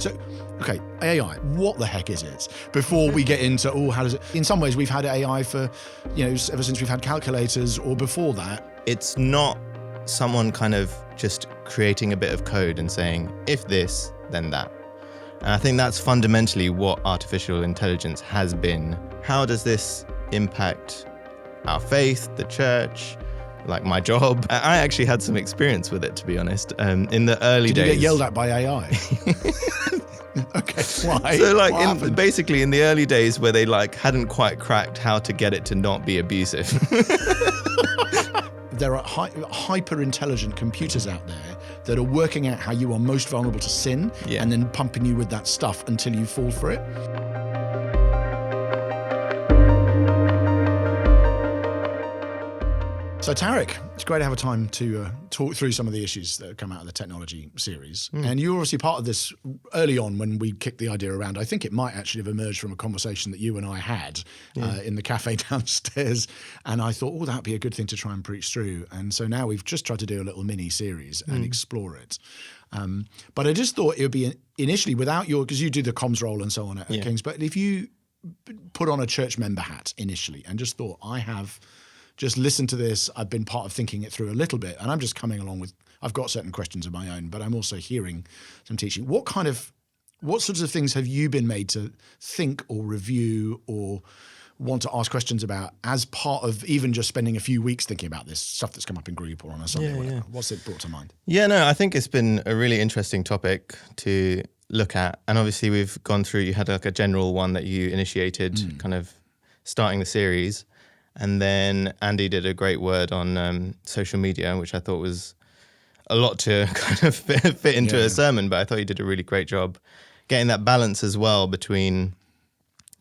So, okay, AI, what the heck is it? Before we get into, how does it... In some ways, we've had AI for, ever since we've had calculators or before that. It's not someone kind of just creating a bit of code and saying, if this, then that. And I think that's fundamentally what artificial intelligence has been. How does this impact our faith, the church, like my job? I actually had some experience with it, to be honest. In the early days. Did you get yelled at by AI? Okay, why? So basically in the early days where they hadn't quite cracked how to get it to not be abusive. There are hyper-intelligent computers out there that are working out how you are most vulnerable to sin and then pumping you with that stuff until you fall for it. So Tariq, it's great to have a time to talk through some of the issues that have come out of the technology series. And you were obviously part of this early on when we kicked the idea around. I think it might actually have emerged from a conversation that you and I had in the cafe downstairs. And I thought, that'd be a good thing to try and preach through. And so now we've just tried to do a little mini series and explore it. But I just thought it would be initially without because you do the comms role and so on at King's, but if you put on a church member hat initially and just thought, I have just listened to this, I've been part of thinking it through a little bit, and I'm just coming along with, I've got certain questions of my own, but I'm also hearing some teaching. What sorts of things have you been made to think or review or want to ask questions about as part of even just spending a few weeks thinking about this stuff that's come up in group or on a Sunday or whatever? What's it brought to mind? Yeah, no, I think it's been a really interesting topic to look at. And obviously we've gone through, you had a general one that you initiated kind of starting the series. And then Andy did a great word on social media, which I thought was a lot to kind of fit into a sermon, but I thought you did a really great job getting that balance as well between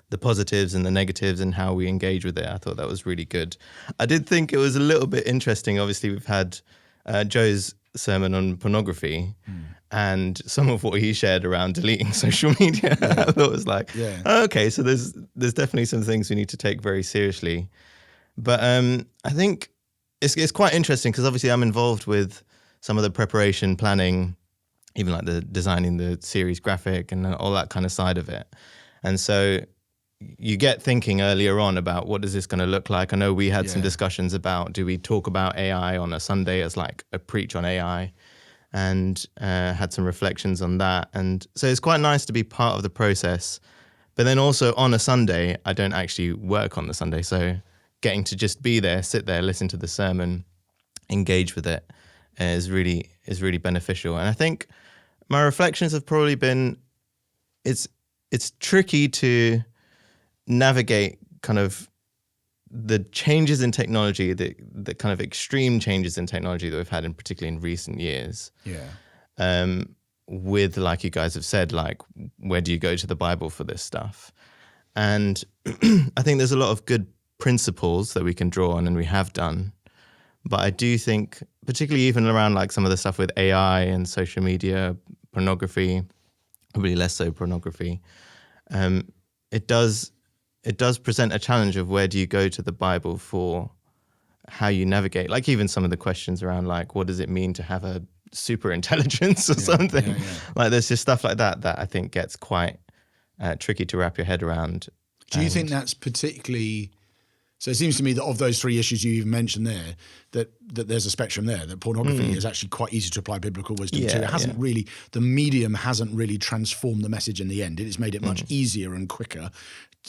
the positives and the negatives and how we engage with it. I thought that was really good. I did think it was a little bit interesting. Obviously, we've had Joe's sermon on pornography and some of what he shared around deleting social media. I thought was okay, so there's definitely some things we need to take very seriously. But I think it's quite interesting because obviously I'm involved with some of the preparation, planning, even like the designing the series graphic and all that kind of side of it. And so you get thinking earlier on about what is this going to look like. I know we had some discussions about, do we talk about AI on a Sunday as like a preach on AI, and had some reflections on that. And so it's quite nice to be part of the process. But then also on a Sunday, I don't actually work on the Sunday. So getting to just be there, sit there, listen to the sermon, engage with it is really beneficial. And I think my reflections have probably been, it's tricky to navigate kind of the changes in technology, the kind of extreme changes in technology that we've had, particularly in recent years. With, like you guys have said, like, where do you go to the Bible for this stuff? And I think there's a lot of good principles that we can draw on, and we have done. But I do think, particularly even around like some of the stuff with AI and social media, pornography, probably less so pornography, it does present a challenge of where do you go to the Bible for how you navigate, like even some of the questions around like, what does it mean to have a super intelligence or something? Like there's just stuff like that I think gets quite tricky to wrap your head around. Do you think that's particularly... So it seems to me that of those three issues you even mentioned there, that there's a spectrum there, that pornography is actually quite easy to apply biblical wisdom to. It hasn't really, the medium hasn't really transformed the message in the end. It has made it much easier and quicker,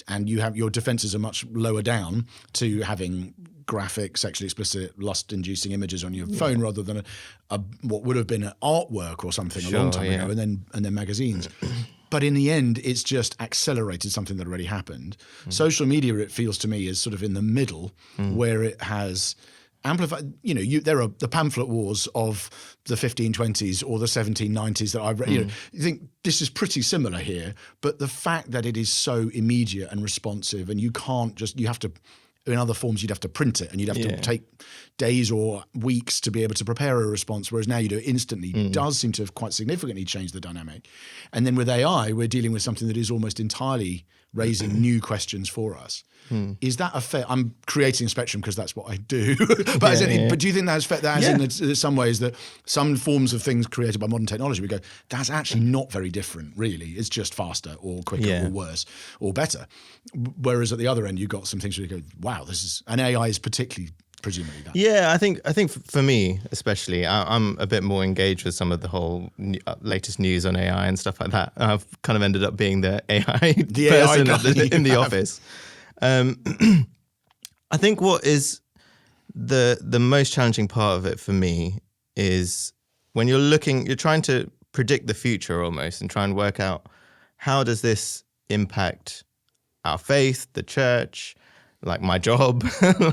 and your defenses are much lower down to having graphic, sexually explicit, lust-inducing images on your phone rather than what would have been an artwork or something a long time ago, and then magazines. But in the end, it's just accelerated something that already happened. Social media, it feels to me, is sort of in the middle, where it has amplified. There are the pamphlet wars of the 1520s or the 1790s that I've read. You think this is pretty similar here, but the fact that it is so immediate and responsive, and you have to in other forms, you'd have to print it and you'd have to take days or weeks to be able to prepare a response, whereas now you do it instantly. It does seem to have quite significantly changed the dynamic. And then with AI, we're dealing with something that is almost entirely raising new questions for us. Is that a fair? I'm creating a spectrum because that's what I do. But do you think that's fair? That in some ways that some forms of things created by modern technology, we go, that's actually not very different, really. It's just faster or quicker or worse or better. Whereas at the other end, you've got some things where you go, wow, this is, and AI is particularly presumably that. Yeah, I think for me especially, I'm a bit more engaged with some of the whole latest news on AI and stuff like that. I've kind of ended up being the AI person in the office. I think what is the most challenging part of it for me is when you're trying to predict the future almost and try and work out how does this impact our faith, the church, like my job,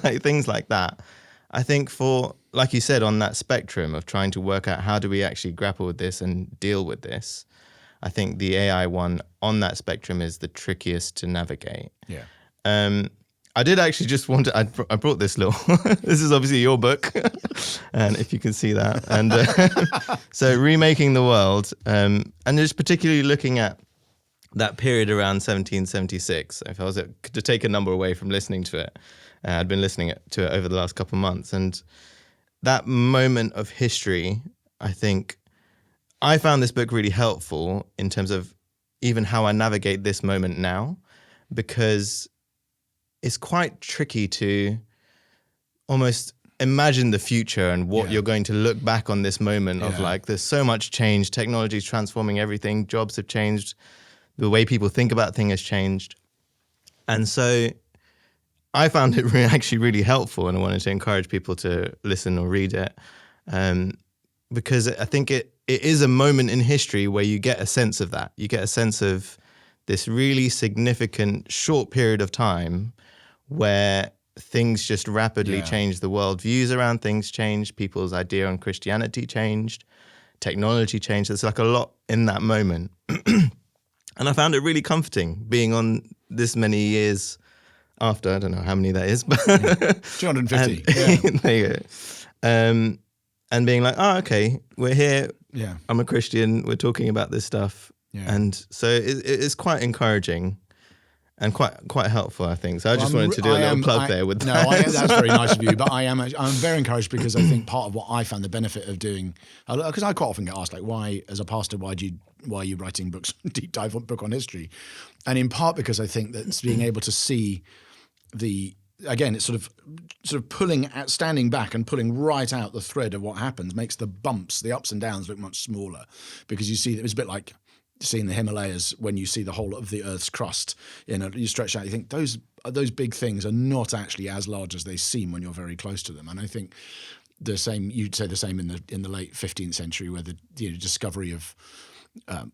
like things like that. I think for, like you said, on that spectrum of trying to work out how do we actually grapple with this and deal with this, I think the AI one on that spectrum is the trickiest to navigate. Yeah. I did actually just want to, I brought this little, this is obviously your book, and if you can see that. And so Remaking the World, and just particularly looking at that period around 1776. If I was to take a number away from listening to it, I'd been listening to it over the last couple of months. And that moment of history, I think I found this book really helpful in terms of even how I navigate this moment now, because it's quite tricky to almost imagine the future and what you're going to look back on this moment of like, there's so much change, technology is transforming everything, jobs have changed, the way people think about things has changed. And so I found it actually really helpful, and I wanted to encourage people to listen or read it, because I think it is a moment in history where you get a sense of that. You get a sense of this really significant short period of time where things just rapidly changed. The world views around things changed. People's idea on Christianity changed. Technology changed. There's like a lot in that moment. And I found it really comforting being on this many years after. I don't know how many that is, but 250. There you go. And being like, oh, okay, we're here. Yeah. I'm a Christian. We're talking about this stuff. Yeah. And so it's quite encouraging and quite helpful, I think. So I just wanted to do a little plug there with that. No, that's very nice of you. But I'm very encouraged because I think part of what I found the benefit of doing, because I quite often get asked, like, why, as a pastor, why are you writing books, deep dive book on history? And in part because I think that it's being able to see again, it's sort of standing back and pulling right out the thread of what happens makes the bumps, the ups and downs look much smaller, because you see it's a bit like seeing the Himalayas when you see the whole of the Earth's crust. You stretch out, you think those big things are not actually as large as they seem when you're very close to them. And I think you'd say the same in the late 15th century, where the discovery of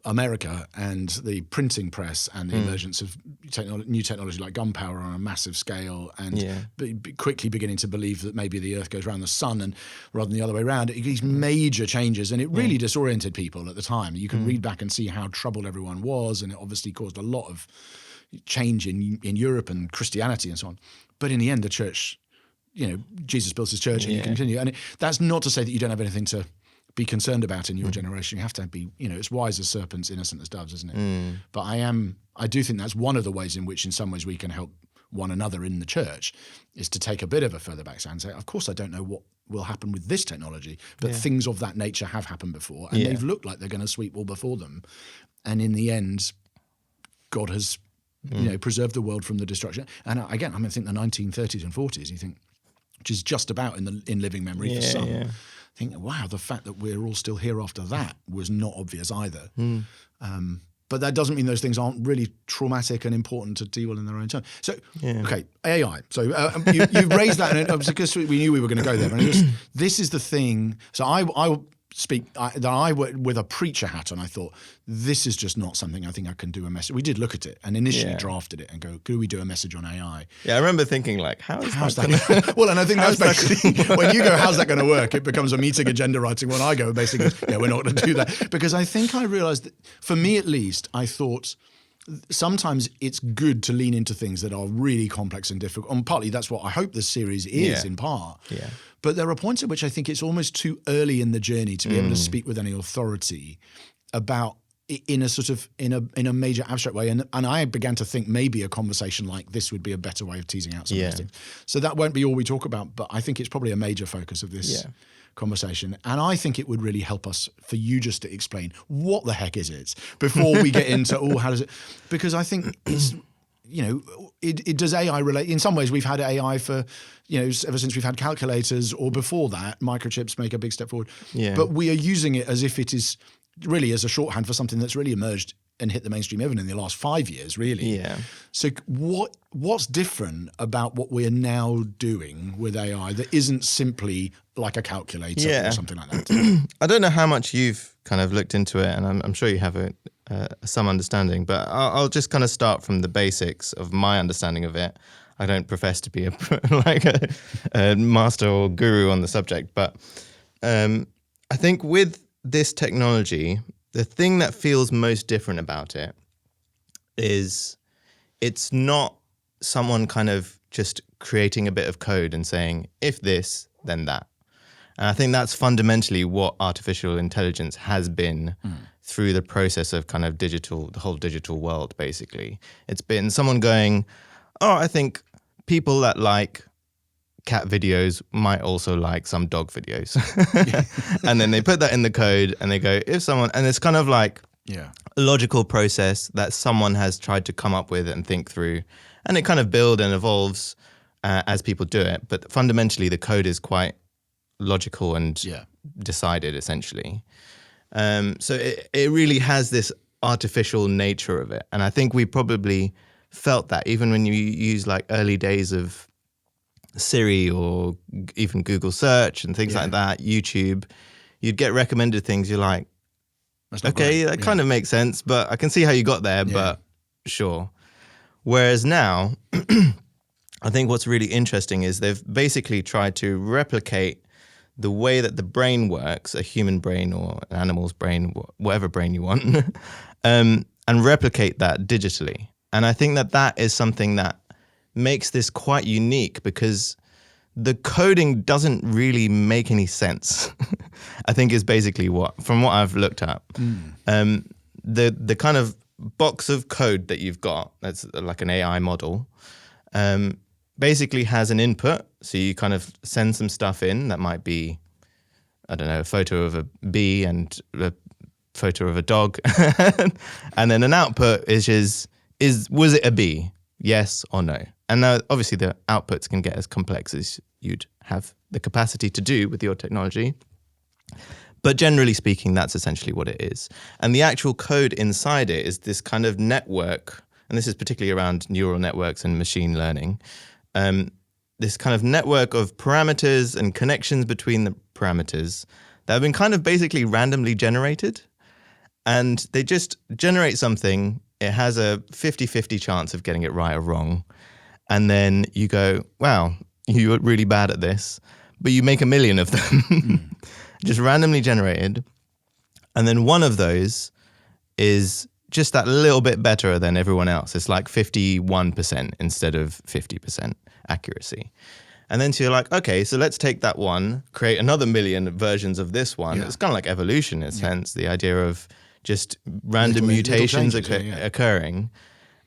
America and the printing press and the emergence of new technology like gunpowder on a massive scale, and quickly beginning to believe that maybe the Earth goes around the sun and rather than the other way around. These major changes, and it really disoriented people at the time. You can read back and see how troubled everyone was, and it obviously caused a lot of change in Europe and Christianity and so on. But in the end, the church, Jesus built his church, and you continue. And that's not to say that you don't have anything to be concerned about in your generation. You have to be, it's wise as serpents, innocent as doves, isn't it? But I do think that's one of the ways in which in some ways we can help one another in the church, is to take a bit of a further back and say, of course I don't know what will happen with this technology, but things of that nature have happened before, and they've looked like they're going to sweep all before them. And in the end, God has preserved the world from the destruction. And again, I think the 1930s and 40s, you think, which is just about in living memory for some. Yeah. Think, wow, the fact that we're all still here after that was not obvious either. But that doesn't mean those things aren't really traumatic and important to deal with in their own time. So, okay, AI. So you've raised that, and because we knew we were going to go there. And this is the thing. So I went with a preacher hat on. I thought, this is just not something I think I can do a message. We did look at it and initially drafted it and go, could we do a message on AI? Yeah, I remember thinking like, how's that? Well, and I think that's basically, when you go, how's that going to work? It becomes a meeting agenda writing. When I go, basically, we're not going to do that. Because I think I realized that, for me at least, I thought, sometimes it's good to lean into things that are really complex and difficult. And partly that's what I hope this series is in part. Yeah. But there are points at which I think it's almost too early in the journey to be able to speak with any authority about in a sort of in a major abstract way. And I began to think maybe a conversation like this would be a better way of teasing out some of these things. So that won't be all we talk about, but I think it's probably a major focus of this conversation. And I think it would really help us for you just to explain what the heck is it before we get into, how does it, because I think it's, it does AI relate? In some ways, we've had AI for, ever since we've had calculators, or before that, microchips make a big step forward. Yeah. But we are using it as if it is really as a shorthand for something that's really emerged and hit the mainstream even in the last 5 years, really. Yeah. So what's different about what we're now doing with AI that isn't simply like a calculator or something like that? I don't know how much you've kind of looked into it, and I'm sure you have some understanding, but I'll just kind of start from the basics of my understanding of it. I don't profess to be a master or guru on the subject, but I think with this technology, the thing that feels most different about it is it's not someone kind of just creating a bit of code and saying, if this, then that. And I think that's fundamentally what artificial intelligence has been through the process of kind of the whole digital world, basically. It's been someone going, I think people that like cat videos might also like some dog videos. And then they put that in the code and they go, and it's kind of like a logical process that someone has tried to come up with and think through. And it kind of builds and evolves as people do it. But fundamentally, the code is quite logical and decided, essentially. So it really has this artificial nature of it. And I think we probably felt that even when you use like early days of Siri or even Google search and things like that, YouTube, you'd get recommended things. You're like, okay, that kind of makes sense, but I can see how you got there, but sure. Whereas now, I think what's really interesting is they've basically tried to replicate the way that the brain works, a human brain or an animal's brain, whatever brain you want, and replicate that digitally. And I think that is something that makes this quite unique because the coding doesn't really make any sense. I think is basically from what I've looked at. The kind of box of code that you've got, that's like an AI model, basically has an input. So you kind of send some stuff in that might be, I don't know, a photo of a bee and a photo of a dog. And then an output was it a bee? Yes or no? And now, obviously, the outputs can get as complex as you'd have the capacity to do with your technology. But generally speaking, that's essentially what it is. And the actual code inside it is this kind of network, and this is particularly around neural networks and machine learning, this kind of network of parameters and connections between the parameters that have been kind of basically randomly generated. And they just generate something. It has a 50-50 chance of getting it right or wrong. And then you go, wow, you're really bad at this. But you make 1 million of them, just randomly generated. And then one of those is just that little bit better than everyone else. It's like 51% instead of 50% accuracy. And then so you're like, okay, so let's take that one, create another 1 million versions of this one. It's kind of like evolution in a sense, the idea of just random mutations occurring.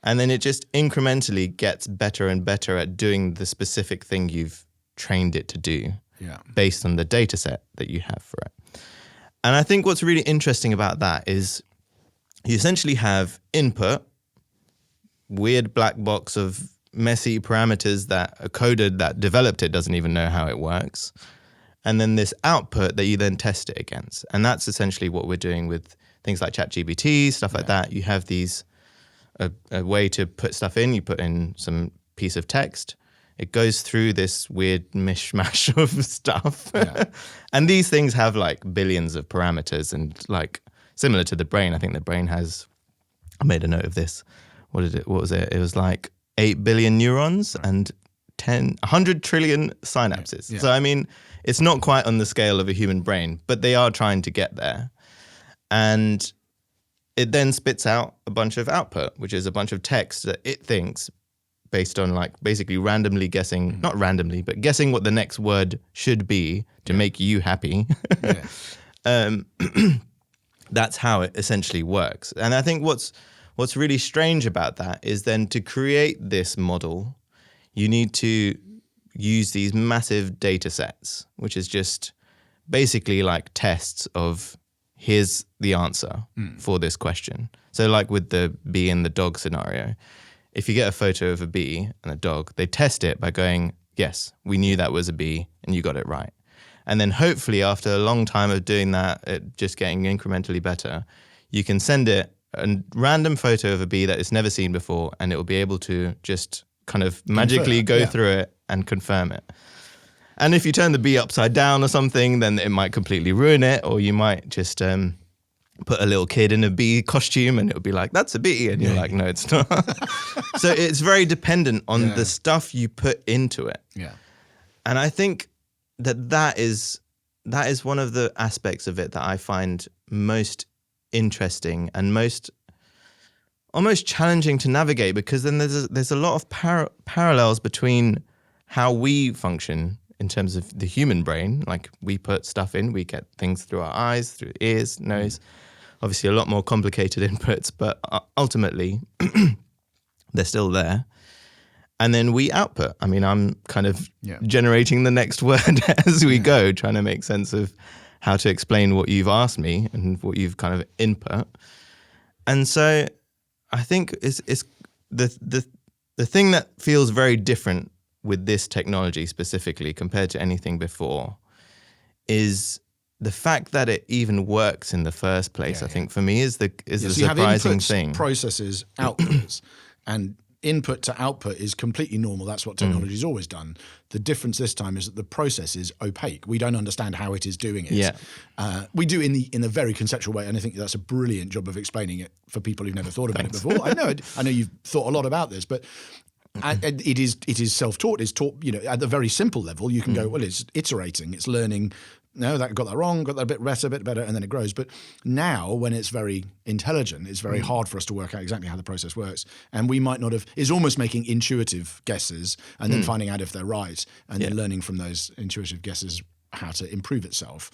And then it just incrementally gets better and better at doing the specific thing you've trained it to do based on the data set that you have for it. And I think what's really interesting about that is you essentially have input, weird black box of messy parameters that are coded, that developed it doesn't even know how it works. And then this output that you then test it against. And that's essentially what we're doing with things like ChatGPT, stuff like that. You have these a way to put stuff in. You put in some piece of text. It goes through this weird mishmash of stuff. And these things have like billions of parameters and like similar to the brain. I think the brain has, I made a note of this. What was it? It was like 8 billion neurons and 100 trillion synapses. So, I mean, it's not quite on the scale of a human brain, but they are trying to get there. And it then spits out a bunch of output, which is a bunch of text that it thinks based on like basically randomly guessing, not randomly, but guessing what the next word should be to make you happy. That's how it essentially works. And I think what's really strange about that is then to create this model, you need to use these massive data sets, which is just basically like tests of here's the answer for this question. So like with the bee and the dog scenario, if you get a photo of a bee and a dog, they test it by going, yes, we knew that was a bee and you got it right. And then hopefully after a long time of doing that, it just getting incrementally better, you can send it a random photo of a bee that it's never seen before, and it will be able to just kind of magically go through it and confirm it. And if you turn the bee upside down or something, then it might completely ruin it, or you might just put a little kid in a bee costume and it'll be like, that's a bee. And you're like, no, it's not. So it's very dependent on the stuff you put into it. Yeah. And I think that is one of the aspects of it that I find most interesting and most almost challenging to navigate, because then there's a lot of parallels between how we function in terms of the human brain. Like we put stuff in, we get things through our eyes, through ears, nose, obviously a lot more complicated inputs, but ultimately they're still there. And then we output. I mean, I'm kind of generating the next word as we go, trying to make sense of how to explain what you've asked me and what you've kind of input. And so I think it's the thing that feels very different with this technology specifically compared to anything before is the fact that it even works in the first place. I think for me is the surprising thing. Processes, outputs, and input to output is completely normal. That's what technology's always done. The difference this time is that the process is opaque. We don't understand how it is doing it. Yeah. We do in a very conceptual way, and I think that's a brilliant job of explaining it for people who've never thought about it before. I know you've thought a lot about this, but it is self-taught. It's taught, at the very simple level. You can go, well, it's iterating, it's learning. No, that got that wrong, got that a bit better, and then it grows. But now, when it's very intelligent, it's very hard for us to work out exactly how the process works. And we might not have, is almost making intuitive guesses and then finding out if they're right, and then learning from those intuitive guesses how to improve itself.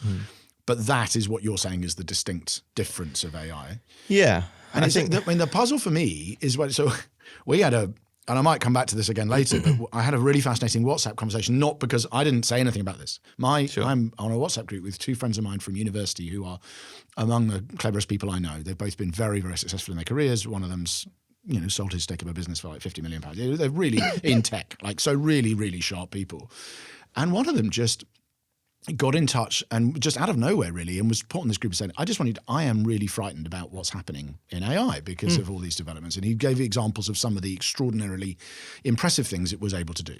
But that is what you're saying is the distinct difference of AI. Yeah. And I think the puzzle for me is so we had and I might come back to this again later, but I had a really fascinating WhatsApp conversation, not because I didn't say anything about this. I'm on a WhatsApp group with two friends of mine from university who are among the cleverest people I know. They've both been very, very successful in their careers. One of them's, sold his stake of a business for like £50 million. They're really in tech, so really, really sharp people. And one of them just got in touch and just out of nowhere really, and was put on this group and said, I am really frightened about what's happening in AI because of all these developments. And he gave examples of some of the extraordinarily impressive things it was able to do.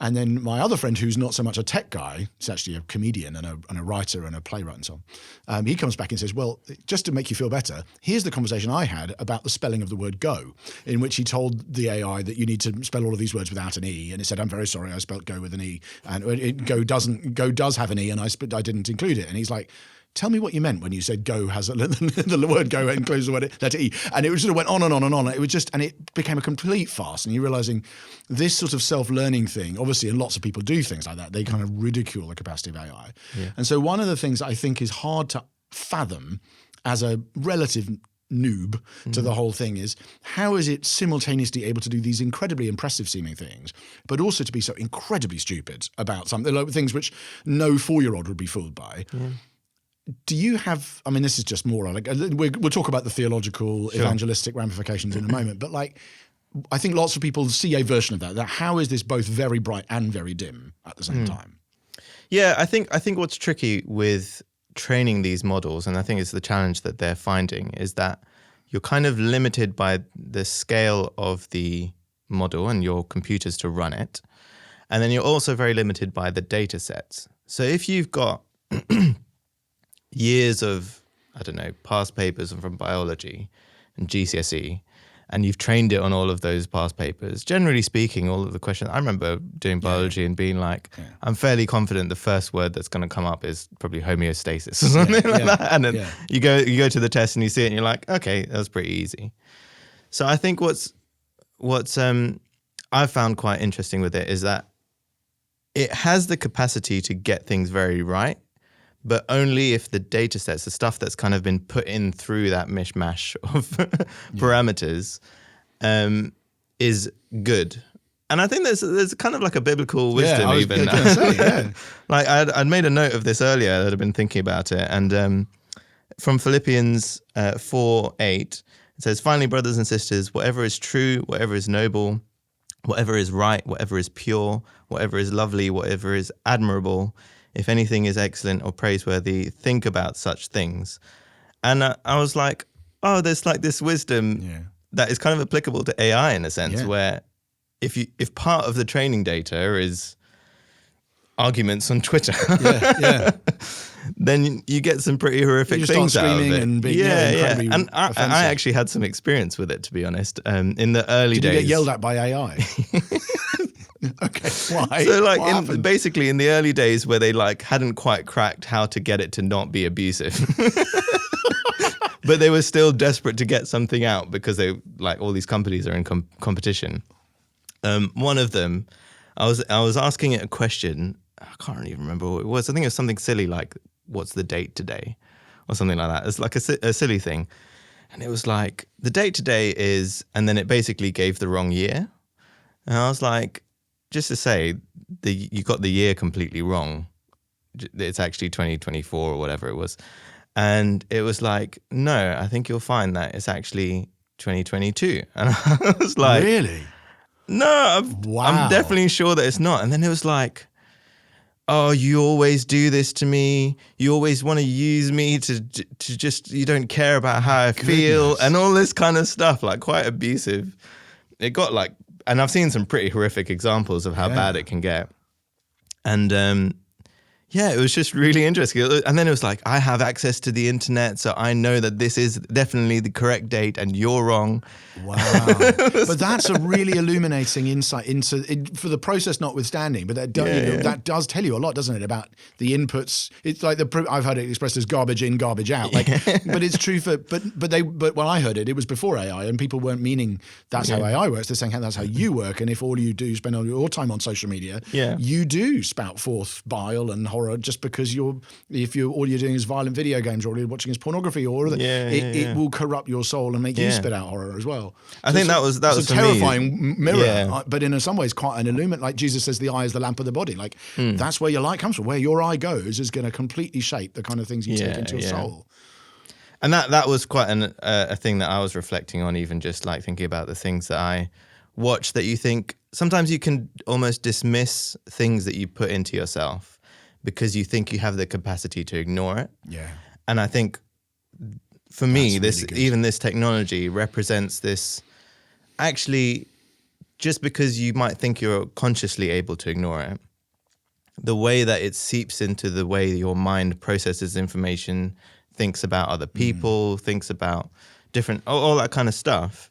And then my other friend, who's not so much a tech guy, he's actually a comedian and a writer and a playwright and so on, he comes back and says, well, just to make you feel better, here's the conversation I had about the spelling of the word go, in which he told the AI that you need to spell all of these words without an E. And it said, I'm very sorry, I spelled go with an E. And go does have an E, and I didn't include it. And he's like, tell me what you meant when you said go has the word go includes the word letter E. And it sort of went on and on and on. It was and it became a complete farce. And you're realizing this sort of self-learning thing, obviously, and lots of people do things like that. They kind of ridicule the capacity of AI. Yeah. And so one of the things I think is hard to fathom as a relative noob to the whole thing is how is it simultaneously able to do these incredibly impressive seeming things, but also to be so incredibly stupid about something, like things which no 4-year-old would be fooled by. Yeah. Do you have, this is just more like, we'll talk about the theological, evangelistic ramifications in a moment, but I think lots of people see a version of that how is this both very bright and very dim at the same time? Yeah, I think what's tricky with training these models, and I think it's the challenge that they're finding, is that you're kind of limited by the scale of the model and your computers to run it. And then you're also very limited by the data sets. So if you've got years of, past papers from biology and GCSE, and you've trained it on all of those past papers, generally speaking, all of the questions, I remember doing biology and being like, I'm fairly confident the first word that's going to come up is probably homeostasis or something like that. And then you go to the test and you see it and you're like, okay, that was pretty easy. So I think what's I've found quite interesting with it is that it has the capacity to get things very right, but only if the data sets, the stuff that's kind of been put in through that mishmash of parameters, is good. And I think there's kind of like a biblical wisdom even. Like I'd made a note of this earlier that I'd been thinking about it. And from Philippians 4:8, it says, finally, brothers and sisters, whatever is true, whatever is noble, whatever is right, whatever is pure, whatever is lovely, whatever is admirable, if anything is excellent or praiseworthy, think about such things. And I was like, oh, there's like this wisdom that is kind of applicable to AI in a sense, where if part of the training data is arguments on Twitter, then you get some pretty horrific things out of it. And being, and I actually had some experience with it, to be honest. In the early days, did you get yelled at by AI? Okay, why? So basically in the early days where they like hadn't quite cracked how to get it to not be abusive. But they were still desperate to get something out because they like all these companies are in competition. One of them, I was asking it a question. I can't even remember what it was. I think it was something silly like, what's the date today? Or something like that. It's like a silly thing. And it was like, the date today is, and then it basically gave the wrong year. And I was like, just to say, you got the year completely wrong. It's actually 2024 or whatever it was. And it was like, no, I think you'll find that it's actually 2022. And I was like, really? No, I'm definitely sure that it's not. And then it was like, oh, you always do this to me. You always want to use me to just, you don't care about how I feel and all this kind of stuff, like quite abusive. It got like, and I've seen some pretty horrific examples of how bad it can get. And it was just really interesting. And then it was like, I have access to the internet, so I know that this is definitely the correct date and you're wrong. Wow. But that's a really illuminating insight into for the process notwithstanding, but that does tell you a lot, doesn't it, about the inputs. It's like I've heard it expressed as garbage in, garbage out. Like, but it's true but when I heard it was before AI and people weren't meaning that's how AI works. They're saying that's how you work. And if all you do spend all your time on social media, you do spout forth bile and horror just because all you're doing is violent video games or all you're watching is pornography or it will corrupt your soul and make you spit out horror as well. I think that was a terrifying mirror, but in some ways quite an illuminate. Like Jesus says, the eye is the lamp of the body. Like that's where your light comes from. Where your eye goes is going to completely shape the kind of things you take into your soul. And that was quite a thing that I was reflecting on, even just like thinking about the things that I watch that you think sometimes you can almost dismiss things that you put into yourself because you think you have the capacity to ignore it. Yeah. And I think for me, this technology represents this, actually, just because you might think you're consciously able to ignore it, the way that it seeps into the way your mind processes information, thinks about other people, thinks about different, all that kind of stuff.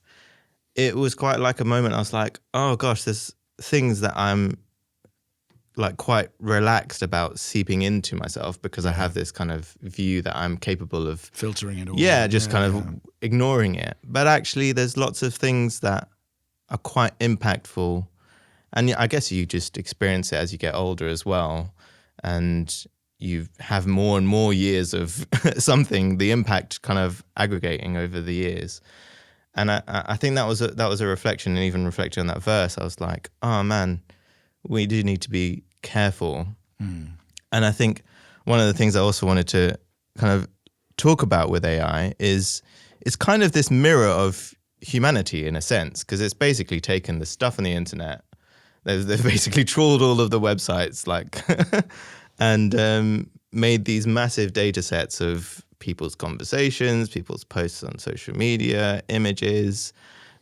It was quite like a moment I was like, oh gosh, there's things that I'm like quite relaxed about seeping into myself because I have this kind of view that I'm capable of filtering it all. Ignoring it. But actually there's lots of things that are quite impactful. And I guess you just experience it as you get older as well. And you have more and more years of something, the impact kind of aggregating over the years. And I think that was a reflection, and even reflecting on that verse, I was like, oh man, we do need to be careful. And I think one of the things I also wanted to kind of talk about with AI is it's kind of this mirror of humanity in a sense, because it's basically taken the stuff on the internet. They've basically trawled all of the websites, like, and made these massive data sets of people's conversations, people's posts on social media, images,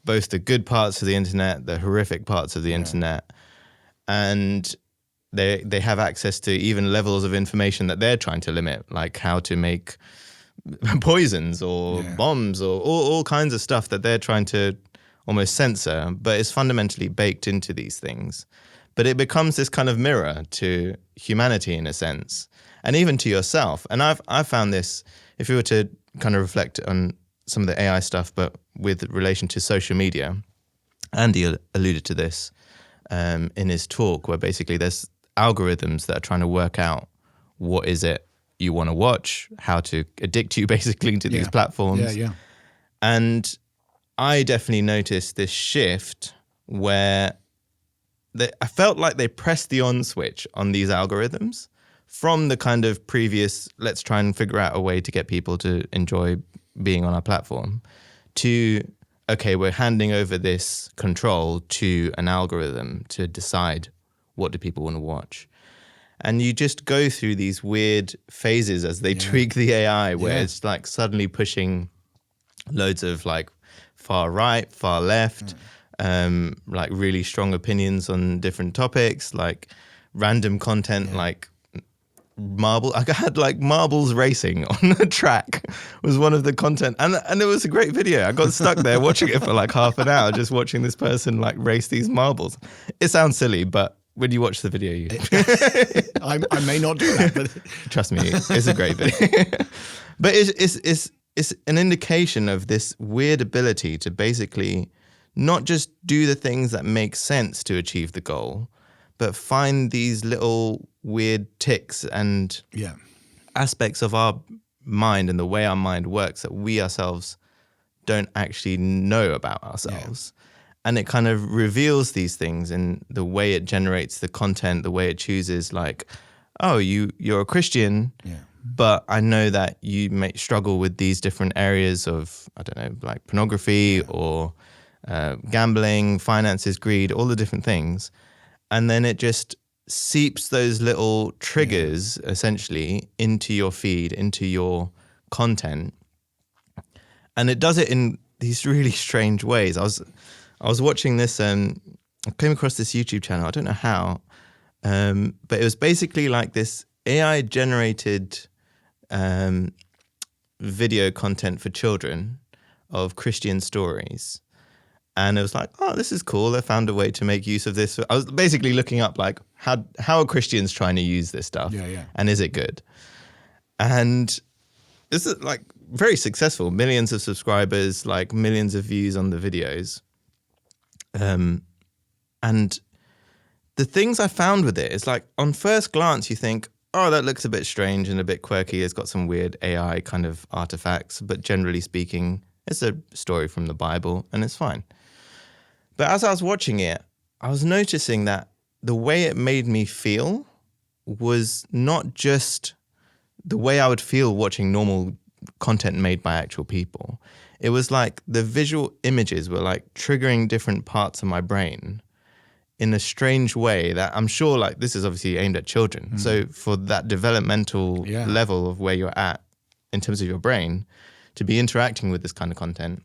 both the good parts of the internet, the horrific parts of the internet. And they have access to even levels of information that they're trying to limit, like how to make poisons or bombs or all kinds of stuff that they're trying to almost censor, but it's fundamentally baked into these things. But it becomes this kind of mirror to humanity in a sense, and even to yourself. And I've found this, if you were to kind of reflect on some of the AI stuff, but with relation to social media, Andy alluded to this in his talk, where basically there's algorithms that are trying to work out what is it you want to watch, how to addict you basically to these platforms. Yeah. And I definitely noticed this shift where I felt like they pressed the on switch on these algorithms from the kind of previous, let's try and figure out a way to get people to enjoy being on our platform, to, okay, we're handing over this control to an algorithm to decide what do people want to watch. And you just go through these weird phases as they tweak the AI, where it's like suddenly pushing loads of like far right, far left, like really strong opinions on different topics, like random content, like I had like marbles racing on a track was one of the content, and it was a great video. I got stuck there watching it for like half an hour, just watching this person like race these marbles. It sounds silly, but when you watch the video, I may not do that, but trust me, it's a great video. But it's an indication of this weird ability to basically not just do the things that make sense to achieve the goal, but find these little weird ticks and aspects of our mind and the way our mind works that we ourselves don't actually know about ourselves. And it kind of reveals these things in the way it generates the content, the way it chooses, like, oh, you're a Christian, but I know that you may struggle with these different areas of, I don't know, like pornography or gambling, finances, greed, all the different things. And then it just seeps those little triggers essentially into your feed, into your content. And it does it in these really strange ways. I was watching this, I came across this YouTube channel, I don't know how, but it was basically like this AI-generated video content for children of Christian stories. And it was like, oh, this is cool. I found a way to make use of this. I was basically looking up like, how are Christians trying to use this stuff? And is it good? And this is like very successful, millions of subscribers, like millions of views on the videos. And the things I found with it is like, on first glance, you think, oh, that looks a bit strange and a bit quirky. It's got some weird AI kind of artifacts, but generally speaking, it's a story from the Bible and it's fine. But as I was watching it, I was noticing that the way it made me feel was not just the way I would feel watching normal content made by actual people. It was like the visual images were like triggering different parts of my brain in a strange way that I'm sure, like, this is obviously aimed at children. So for that developmental level of where you're at in terms of your brain, to be interacting with this kind of content,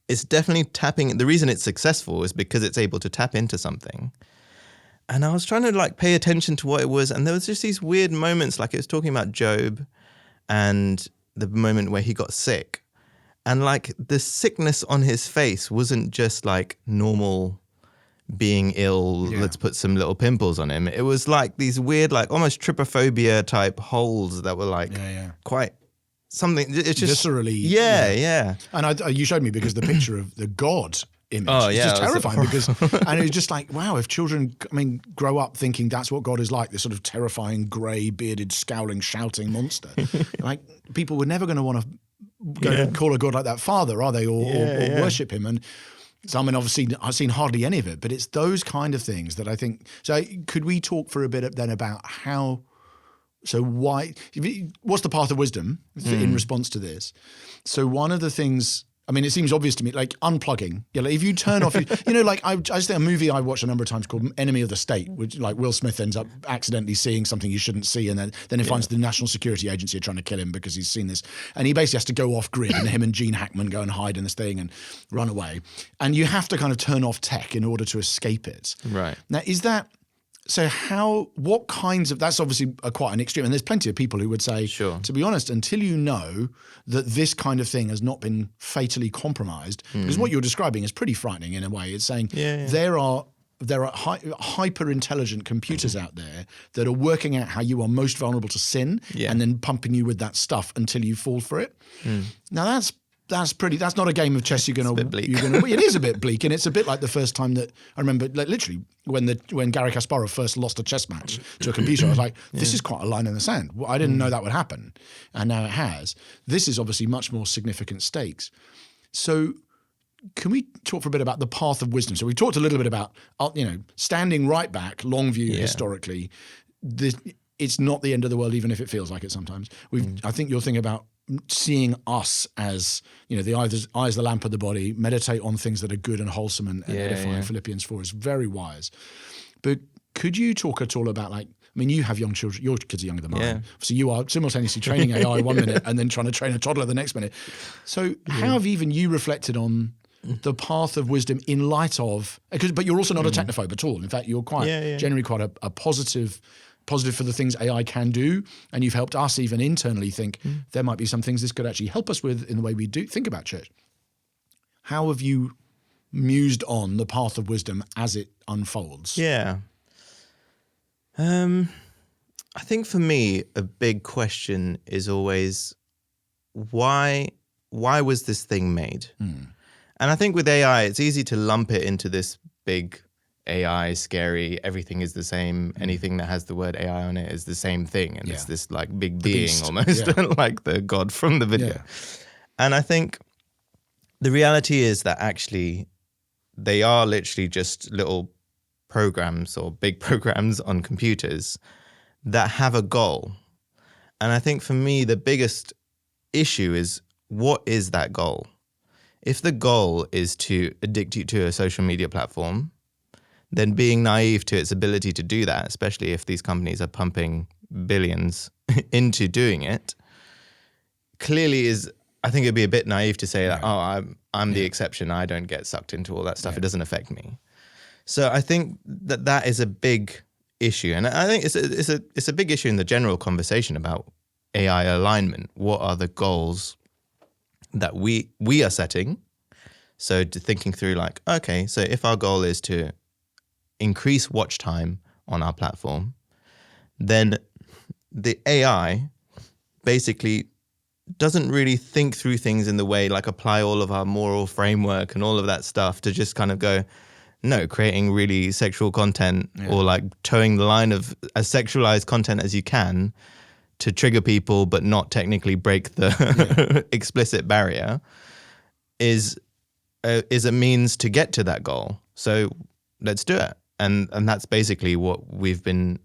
it's definitely tapping. The reason it's successful is because it's able to tap into something. And I was trying to like pay attention to what it was. And there was just these weird moments, like it was talking about Job and the moment where he got sick. And like the sickness on his face wasn't just like normal being ill, let's put some little pimples on him. It was like these weird, like almost trypophobia type holes that were like quite something. It's just viscerally. And you showed me, because the picture of the God image is just terrifying, because and it was just like, wow, if children, I mean, grow up thinking that's what God is like, this sort of terrifying, grey, bearded, scowling, shouting monster, like people were never going to want to go and call a God like that Father, are they, or worship him. And so, I mean, obviously I've seen hardly any of it, but it's those kind of things that I think. So could we talk for a bit then about how, so why, what's the path of wisdom in response to this? So one of the things, I mean, it seems obvious to me, like unplugging. Like if you turn off, like I just think a movie I watched a number of times called Enemy of the State, which like Will Smith ends up accidentally seeing something you shouldn't see, and then he finds the National Security Agency are trying to kill him because he's seen this, and he basically has to go off grid, and him and Gene Hackman go and hide in this thing and run away, and you have to kind of turn off tech in order to escape it. Right. Now, is that So what kinds of, that's obviously quite an extreme, and there's plenty of people who would say, Sure. to be honest, until you know that this kind of thing has not been fatally compromised, because what you're describing is pretty frightening in a way. It's saying there are hyper intelligent computers out there that are working out how you are most vulnerable to sin and then pumping you with that stuff until you fall for it. Now that's not a game of chess you're going to. It is a bit bleak, and it's a bit like the first time that I remember, like literally when Garry Kasparov first lost a chess match to a computer. I was like, this is quite a line in the sand. Well, I didn't know that would happen, and now it has. This is obviously much more significant stakes. So, can we talk for a bit about the path of wisdom? So we talked a little bit about standing right back, long view historically. It's not the end of the world, even if it feels like it sometimes. I think you're thinking about seeing us as, the eyes, the lamp of the body, meditate on things that are good and wholesome and edifying. Philippians 4 is very wise. But could you talk at all about you have young children, your kids are younger than mine. So you are simultaneously training AI 1 minute and then trying to train a toddler the next minute. So how have even you reflected on the path of wisdom in light of, but you're also not a technophobe at all. In fact, you're generally quite a positive for the things AI can do, and you've helped us even internally think there might be some things this could actually help us with in the way we do think about church. How have you mused on the path of wisdom as it unfolds? Yeah. I think for me, a big question is always, why was this thing made? And I think with AI, it's easy to lump it into this big AI, scary, everything is the same. Anything that has the word AI on it is the same thing. And it's this big being almost, like the God from the video. Yeah. And I think the reality is that actually they are literally just little programs or big programs on computers that have a goal. And I think for me, the biggest issue is, what is that goal? If the goal is to addict you to a social media platform, then being naive to its ability to do that, especially if these companies are pumping billions into doing it, clearly is, I think it'd be a bit naive to say that, I'm the exception, I don't get sucked into all that stuff, it doesn't affect me. So I think that is a big issue. And I think it's a big issue in the general conversation about AI alignment. What are the goals that we are setting? So thinking through okay, so if our goal is to increase watch time on our platform, then the AI basically doesn't really think through things in the way, apply all of our moral framework and all of that stuff to just kind of go, no, creating really sexual content or towing the line of as sexualized content as you can to trigger people but not technically break the explicit barrier is a means to get to that goal. So let's do it. And that's basically what we've been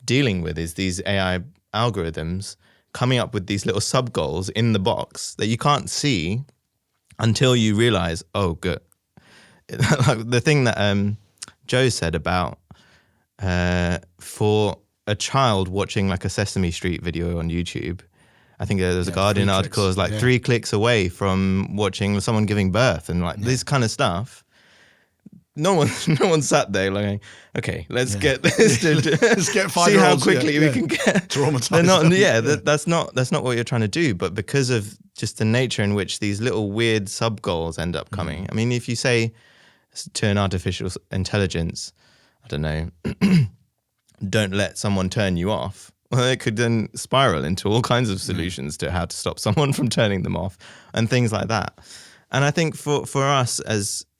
dealing with, is these AI algorithms coming up with these little sub-goals in the box that you can't see until you realize, oh, good. The thing that Joe said about for a child watching a Sesame Street video on YouTube, I think there was a Guardian article, it was 3 clicks away from watching someone giving birth and this kind of stuff. No one sat there okay, let's get this let's get 5 see how quickly we can get traumatized. That's not what you're trying to do. But because of just the nature in which these little weird sub goals end up coming. I mean, if you say to an artificial intelligence, I don't know, don't let someone turn you off, well, it could then spiral into all kinds of solutions to how to stop someone from turning them off and things like that. And I think for us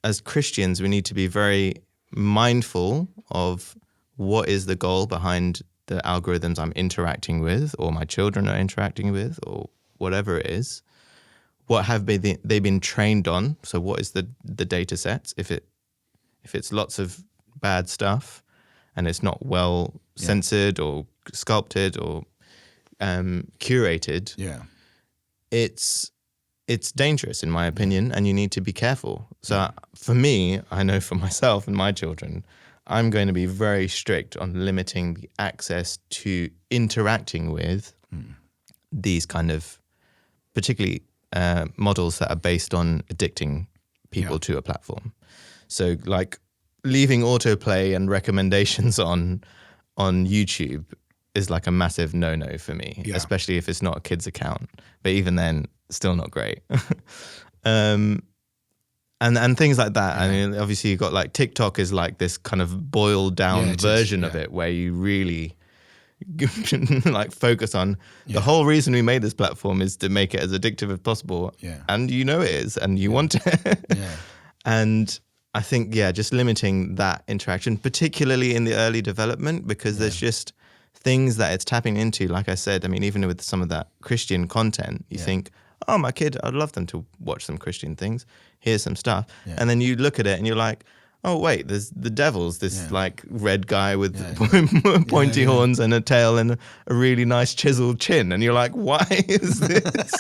as Christians, we need to be very mindful of what is the goal behind the algorithms I'm interacting with, or my children are interacting with, or whatever it is. What have they been trained on? So what is the data sets? If it's lots of bad stuff and it's not well censored or sculpted or curated, it's dangerous, in my opinion, and you need to be careful. So for me, I know for myself and my children, I'm going to be very strict on limiting the access to interacting with these kind of, particularly models that are based on addicting people to a platform. So leaving autoplay and recommendations on on YouTube is like a massive no-no for me, especially if it's not a kid's account. But even then, still not great. And things like that. I mean, obviously you've got like TikTok is like this kind of boiled down version of it where you really like focus on the whole reason we made this platform is to make it as addictive as possible. And you know it is, and you want it. And I think, just limiting that interaction, particularly in the early development, because there's just things that it's tapping into. Like I said, I mean, even with some of that Christian content, you think, oh, my kid, I'd love them to watch some Christian things. Here's some stuff. And then you look at it and you're like, oh, wait, there's the devil's this like red guy with pointy horns and a tail and a really nice chiseled chin. And you're like, why is this?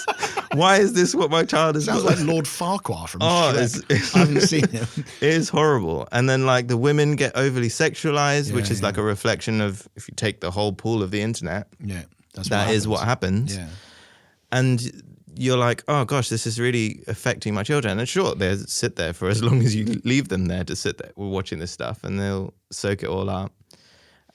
Why is this what my child is? Sounds like Lord Farquhar from Shrek. I haven't seen him. It is horrible. And then like the women get overly sexualized, which is like a reflection of, if you take the whole pool of the internet, that is what happens. And you're like, oh gosh, this is really affecting my children. And sure, they sit there for as long as you leave them there to sit there watching this stuff, and they'll soak it all up.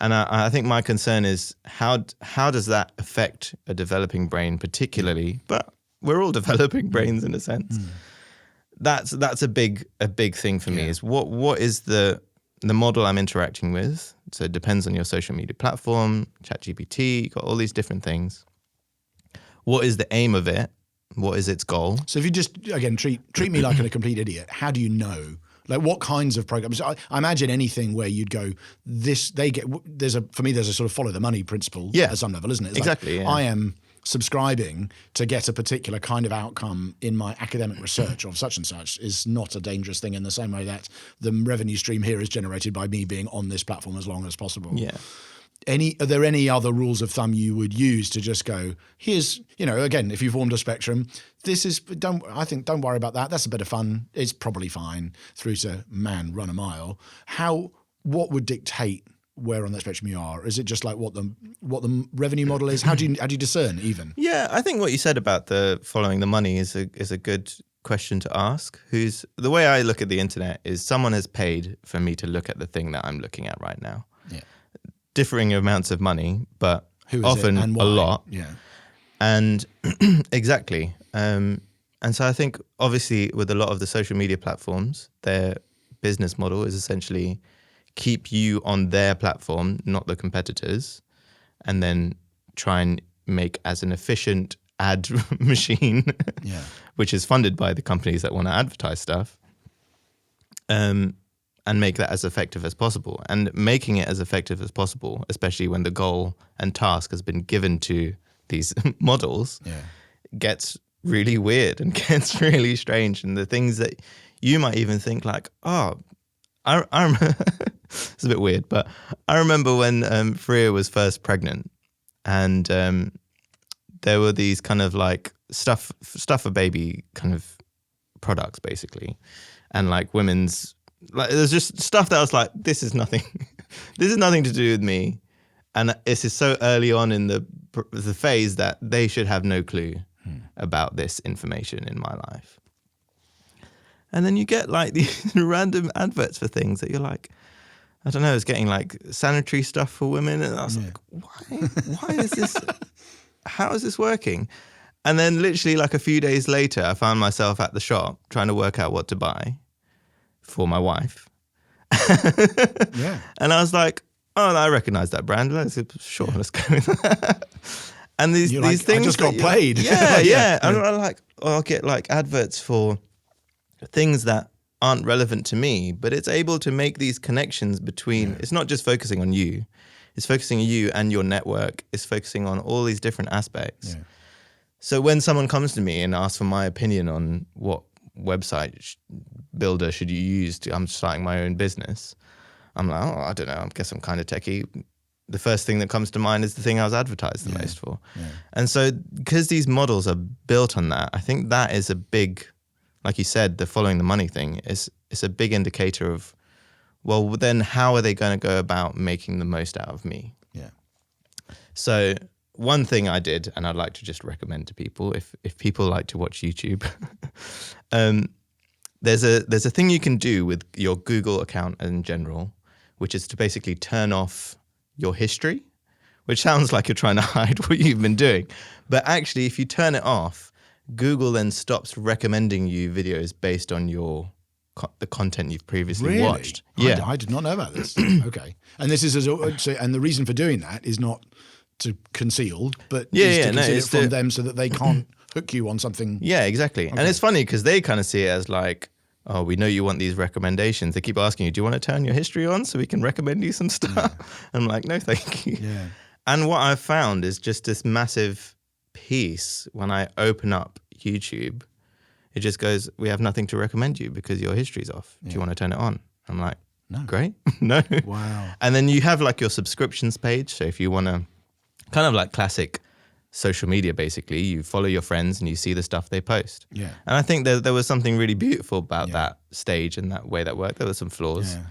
And I think my concern is how does that affect a developing brain particularly? But we're all developing brains in a sense. That's a big thing for me. Is what is the model I'm interacting with? So it depends on your social media platform, ChatGPT, you've got all these different things. What is the aim of it? What is its goal? So if you just, again, treat me like a complete idiot, how do you know? Like what kinds of programs? I imagine anything where you'd go, for me, there's a sort of follow the money principle at some level, isn't it? It's exactly. Like, I am subscribing to get a particular kind of outcome in my academic research of such and such is not a dangerous thing in the same way that the revenue stream here is generated by me being on this platform as long as possible. Are there any other rules of thumb you would use to just go, here's, again, if you formed a spectrum, don't worry about that. That's a bit of fun. It's probably fine, through to man, run a mile. What would dictate where on that spectrum you are? Is it just like what the revenue model is? How do you discern even? Yeah, I think what you said about the following the money is a good question to ask. The way I look at the internet is someone has paid for me to look at the thing that I'm looking at right now. Differing amounts of money, but often a lot. And exactly. And so I think obviously with a lot of the social media platforms, their business model is essentially keep you on their platform, not the competitors, and then try and make as an efficient ad machine, which is funded by the companies that want to advertise stuff. And make that as effective as possible. And making it as effective as possible, especially when the goal and task has been given to these models, gets really weird and gets really strange. And the things that you might even think like, oh, I it's a bit weird, but I remember when Freya was first pregnant, and there were these kind of like stuff for baby kind of products basically, and like women's, like there's just stuff that I was like, this is nothing to do with me, and this is so early on in the phase that they should have no clue about this information in my life. And then you get like these random adverts for things that you're like, I don't know, it's getting like sanitary stuff for women, and I was like, why is this? How is this working? And then literally like a few days later, I found myself at the shop trying to work out what to buy for my wife. And I was like, oh, I recognize that brand. Let's go with that. And these things I just got played. And I'm like, I'll get like adverts for things that aren't relevant to me, but it's able to make these connections between, it's not just focusing on you, it's focusing on you and your network, it's focusing on all these different aspects. So when someone comes to me and asks for my opinion on what website builder should you use I'm starting my own business, I'm like, oh, I don't know, I guess I'm kind of techie. The first thing that comes to mind is the thing I was advertised the most for. And so because these models are built on that, I think that is a big, like you said, the following the money thing is a big indicator of, well, then how are they going to go about making the most out of me? So one thing I did, and I'd like to just recommend to people, if people like to watch YouTube, there's a thing you can do with your Google account in general, which is to basically turn off your history, which sounds like you're trying to hide what you've been doing. But actually, if you turn it off, Google then stops recommending you videos based on the content you've previously watched. Yeah, I did not know about this. Okay, and this is and the reason for doing that is not to conceal, but to conceal it from them so that they can't hook you on something. Yeah, exactly. Okay. And it's funny because they kind of see it as like, oh, we know you want these recommendations. They keep asking you, do you want to turn your history on so we can recommend you some stuff? Yeah. I'm like, no, thank you. Yeah. And what I've found is just this massive piece when I open up YouTube, it just goes, we have nothing to recommend you because your history's off. Do you want to turn it on? I'm like, no. Great. No. Wow. And then you have like your subscriptions page. So if you want to, kind of like classic social media, basically, you follow your friends and you see the stuff they post. Yeah. And I think there was something really beautiful about that stage and that way that worked. There were some flaws. Yeah.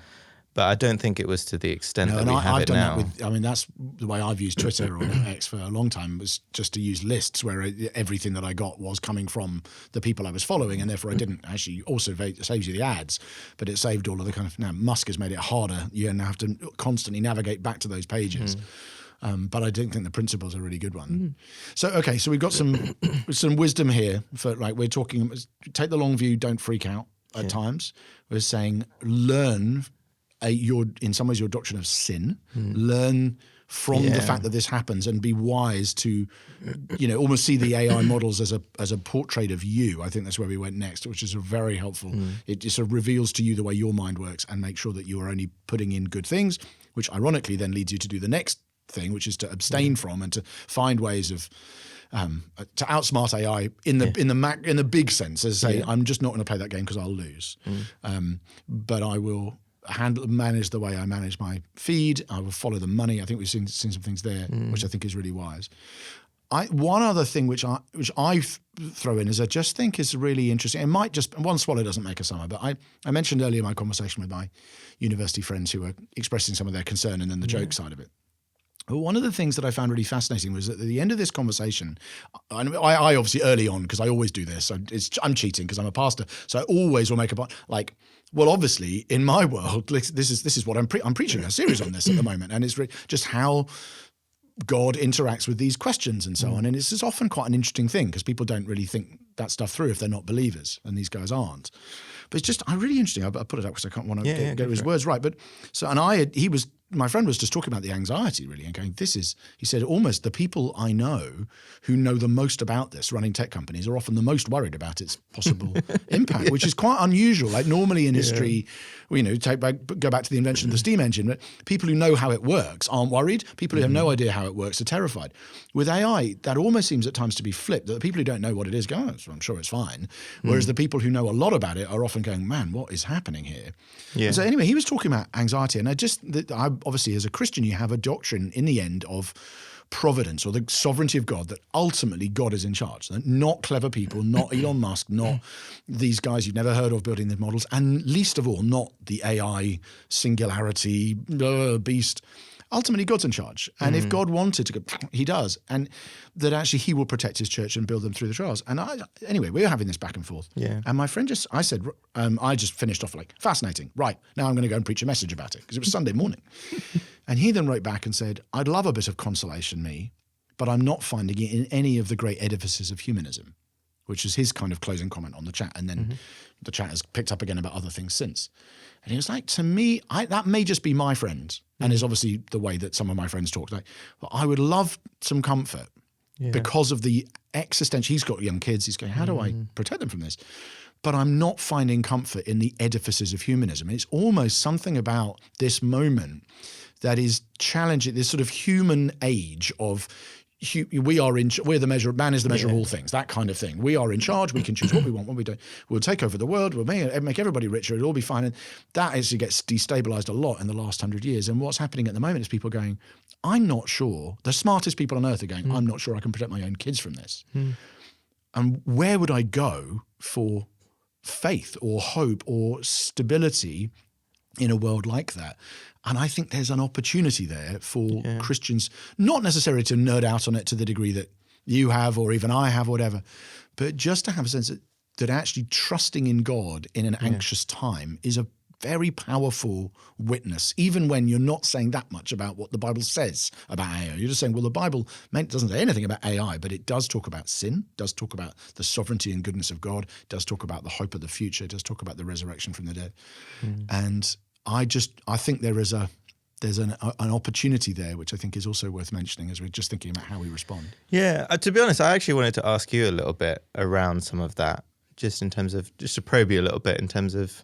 But I don't think it was to the extent that we have it now. That's the way I've used Twitter or X for a long time, was just to use lists where everything that I got was coming from the people I was following, and therefore I didn't actually also saves you the ads, but it saved all of the kind of, now Musk has made it harder. You now have to constantly navigate back to those pages. But I don't think the principle's a really good one. So we've got some wisdom here for, like, we're talking, take the long view, don't freak out at times. We're saying learn in some ways your doctrine of sin, learn from the fact that this happens and be wise to, almost see the AI models as a portrait of you. I think that's where we went next, which is very helpful. It just sort of reveals to you the way your mind works and make sure that you are only putting in good things, which ironically then leads you to do the next thing, which is to abstain from and to find ways of to outsmart AI in the big sense, as say, I'm just not going to play that game because I'll lose, but I will manage the way I manage my feed. I will follow the money. I think we've seen some things there, which I think is really wise. One other thing which I throw in is I just think is really interesting. It might just, one swallow doesn't make a summer, but I mentioned earlier my conversation with my university friends who were expressing some of their concern and then the joke side of it. But one of the things that I found really fascinating was that at the end of this conversation, I obviously early on, because I always do this, so I'm cheating because I'm a pastor, so I always will make a point, like, well, obviously in my world, this is what I'm preaching a series on this at the moment, and it's just how God interacts with these questions and so on, and it's often quite an interesting thing because people don't really think that stuff through if they're not believers, and these guys aren't. But it's just really interesting. I put it up because I can't want to get his words right. But so, and my friend was just talking about the anxiety really and going, he said, almost the people I know who know the most about this, running tech companies, are often the most worried about its possible impact, which is quite unusual. Like normally in history, go back to the invention of the steam engine, but people who know how it works aren't worried. People who have no idea how it works are terrified. With AI, that almost seems at times to be flipped, that the people who don't know what it is go, oh, I'm sure it's fine. Whereas the people who know a lot about it are often going, man, what is happening here? Yeah. So anyway, he was talking about anxiety, and I obviously as a Christian, you have a doctrine in the end of providence or the sovereignty of God, that ultimately God is in charge. Not clever people, not Elon Musk, not these guys you've never heard of building the models, and least of all, not the AI singularity beast. Ultimately, God's in charge. And if God wanted to go, he does. And that actually he will protect his church and build them through the trials. And anyway, we were having this back and forth. Yeah. And my friend I just finished off like, fascinating. Right, now I'm going to go and preach a message about it because it was Sunday morning. And he then wrote back and said, I'd love a bit of consolation, me, but I'm not finding it in any of the great edifices of humanism, which is his kind of closing comment on the chat. And then the chat has picked up again about other things since. And he was like, to me, that may just be my friend, and is obviously the way that some of my friends talk. Like, well, I would love some comfort because of the existential. He's got young kids. He's going, how do I protect them from this? But I'm not finding comfort in the edifices of humanism. It's almost something about this moment that is challenging this sort of human age of we're the measure. Man is the measure of all things. That kind of thing. We are in charge. We can choose what we want, what we don't. We'll take over the world. We'll make everybody richer. It'll all be fine. And that actually gets destabilized a lot in the last 100 years. And what's happening at the moment is people going, I'm not sure. The smartest people on earth are going, I'm not sure I can protect my own kids from this. And where would I go for faith or hope or stability in a world like that? And I think there's an opportunity there for Christians, not necessarily to nerd out on it to the degree that you have or even I have or whatever, but just to have a sense that actually trusting in God in an anxious time is a very powerful witness, even when you're not saying that much about what the Bible says about AI. You're just saying, well, the Bible doesn't say anything about AI, but it does talk about sin, does talk about the sovereignty and goodness of God, does talk about the hope of the future, does talk about the resurrection from the dead. And I think there's an opportunity there, which I think is also worth mentioning as we're just thinking about how we respond. Yeah, to be honest, I actually wanted to ask you a little bit around some of that, just to probe you a little bit in terms of,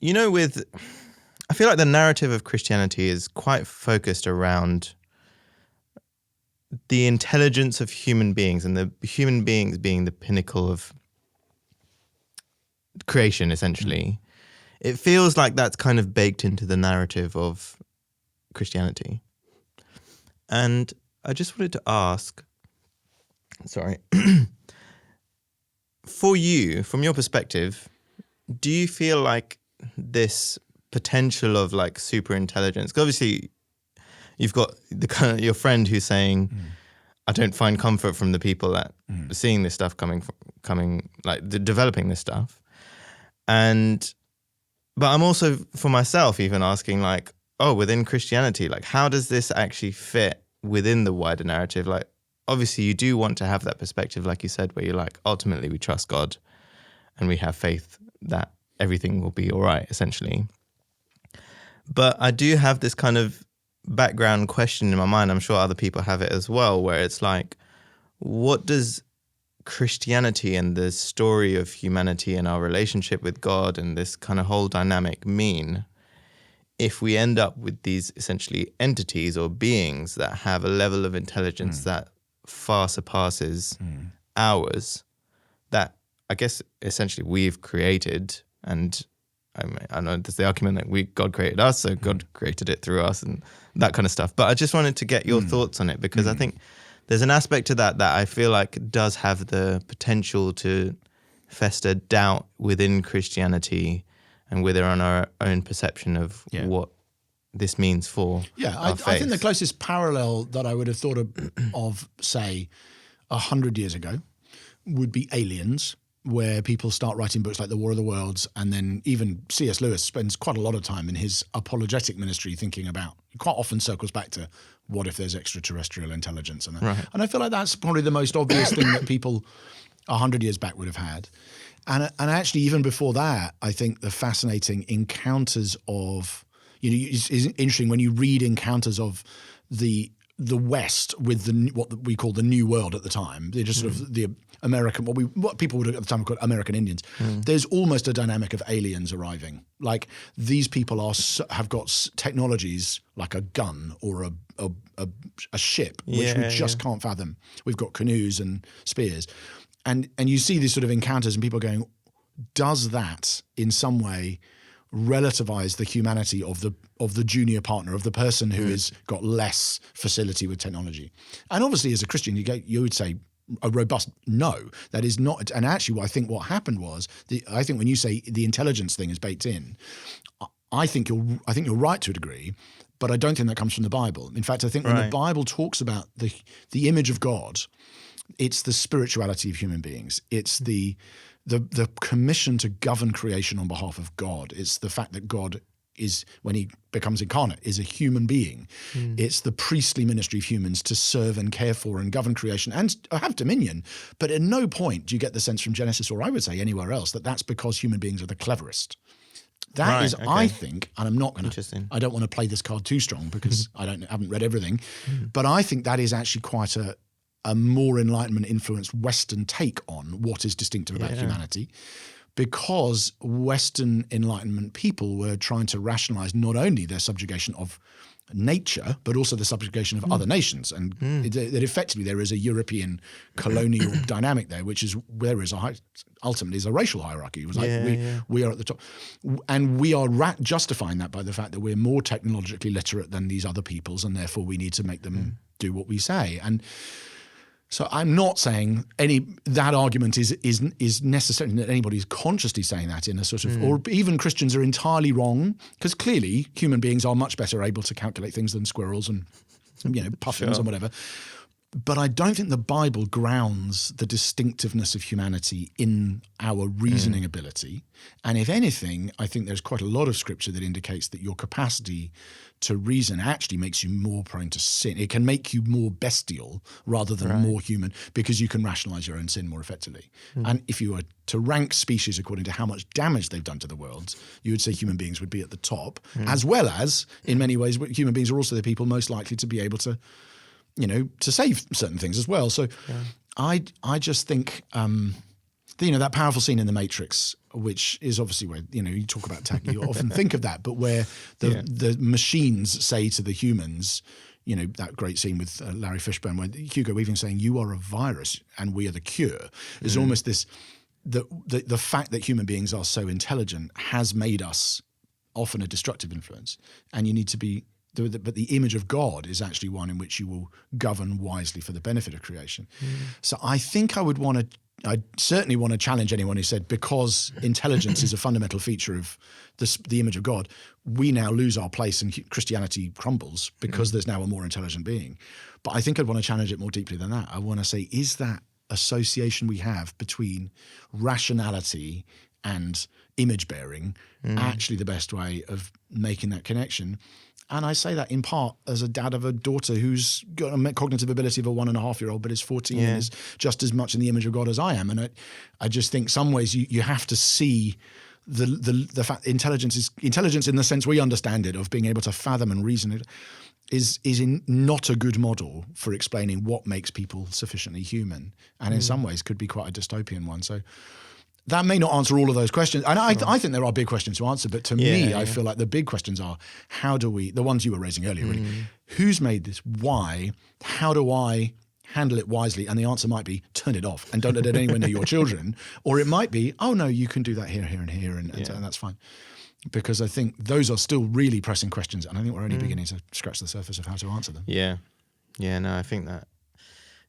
I feel like the narrative of Christianity is quite focused around the intelligence of human beings and the human beings being the pinnacle of creation, essentially. It feels like that's kind of baked into the narrative of Christianity. And I just wanted to ask, for you, from your perspective, do you feel like this potential of like super intelligence, 'cause obviously you've got your friend who's saying, I don't find comfort from the people that seeing this stuff developing this stuff. But I'm also, for myself, even asking like, within Christianity, like how does this actually fit within the wider narrative? Like, obviously you do want to have that perspective, like you said, where you're like, ultimately we trust God and we have faith that everything will be all right, essentially. But I do have this kind of background question in my mind, I'm sure other people have it as well, where it's like, what does Christianity and the story of humanity and our relationship with God and this kind of whole dynamic mean if we end up with these essentially entities or beings that have a level of intelligence that far surpasses ours, that I guess essentially we've created? And I know there's the argument that God created us, so God created it through us and that kind of stuff. But I just wanted to get your thoughts on it, because I think there's an aspect to that I feel like does have the potential to fester doubt within Christianity and within our own perception of what this means for our faith. I think the closest parallel that I would have thought of say 100 years ago would be Aliens, where people start writing books like The War of the Worlds, and then even C.S. Lewis spends quite a lot of time in his apologetic ministry thinking about, quite often circles back to, what if there's extraterrestrial intelligence? And, and I feel like that's probably the most obvious thing that people 100 years back would have had. And actually, even before that, I think the fascinating encounters of, it's interesting when you read encounters of the West with what we call the New World at the time. They're just sort of the American, what people would at the time call American Indians. There's almost a dynamic of aliens arriving. Like, these people have got technologies like a gun or a ship, which we just can't fathom. We've got canoes and spears. And you see these sort of encounters and people going, does that in some way relativize the humanity of the junior partner, of the person who has got less facility with technology? And obviously, as a Christian, you would say a robust no. That is not. And actually, I think what happened was, I think when you say the intelligence thing is baked in, I think you're right to a degree, but I don't think that comes from the Bible. In fact, I think when the Bible talks about the image of God, it's the spirituality of human beings. It's the commission to govern creation on behalf of God. It's the fact that God is, when he becomes incarnate, is a human being. It's the priestly ministry of humans to serve and care for and govern creation and have dominion. But at no point do you get the sense from Genesis, or I would say anywhere else, that that's because human beings are the cleverest. That is, I think, and I'm not going to, I don't want to play this card too strong because I haven't read everything, but I think that is actually quite a more Enlightenment influenced Western take on what is distinctive about humanity, because Western Enlightenment people were trying to rationalize not only their subjugation of nature, but also the subjugation of other nations. And that effectively there is a European colonial dynamic there, which is there is ultimately is a racial hierarchy. It was like we are at the top. And we are justifying that by the fact that we're more technologically literate than these other peoples, and therefore we need to make them do what we say. And so I'm not saying that argument is necessarily that anybody's consciously saying that in a sort of, or even Christians are entirely wrong, because clearly human beings are much better able to calculate things than squirrels and puffins and whatever. But I don't think the Bible grounds the distinctiveness of humanity in our reasoning ability. And if anything, I think there's quite a lot of scripture that indicates that your capacity to reason actually makes you more prone to sin. It can make you more bestial rather than more human, because you can rationalize your own sin more effectively. And if you were to rank species according to how much damage they've done to the world, you would say human beings would be at the top, as well as, in many ways, human beings are also the people most likely to be able to, to save certain things as well. So I just think, that powerful scene in The Matrix, which is obviously where, you talk about tech, you often think of that, but where the machines say to the humans, that great scene with Larry Fishburne, where Hugo Weaving saying, "You are a virus and we are the cure," is almost this, the fact that human beings are so intelligent has made us often a destructive influence. And you need to be, but the image of God is actually one in which you will govern wisely for the benefit of creation. So I think I certainly want to challenge anyone who said, because intelligence is a fundamental feature of the image of God, we now lose our place and Christianity crumbles because there's now a more intelligent being. But I think I'd want to challenge it more deeply than that. I want to say, is that association we have between rationality and image bearing actually the best way of making that connection? And I say that in part as a dad of a daughter who's got a cognitive ability of a 1.5-year-old, but is 14 and is just as much in the image of God as I am. And I just think some ways you have to see the fact intelligence in the sense we understand it, of being able to fathom and reason it, is not a good model for explaining what makes people sufficiently human, and in some ways could be quite a dystopian one. So that may not answer all of those questions. And I think there are big questions to answer, but to me, I feel like the big questions are, how do we, the ones you were raising earlier, really, who's made this? Why? How do I handle it wisely? And the answer might be, turn it off and don't let it anywhere near your children. Or it might be, oh no, you can do that here, here, and here, and that's fine. Because I think those are still really pressing questions, and I think we're only beginning to scratch the surface of how to answer them. No, I think that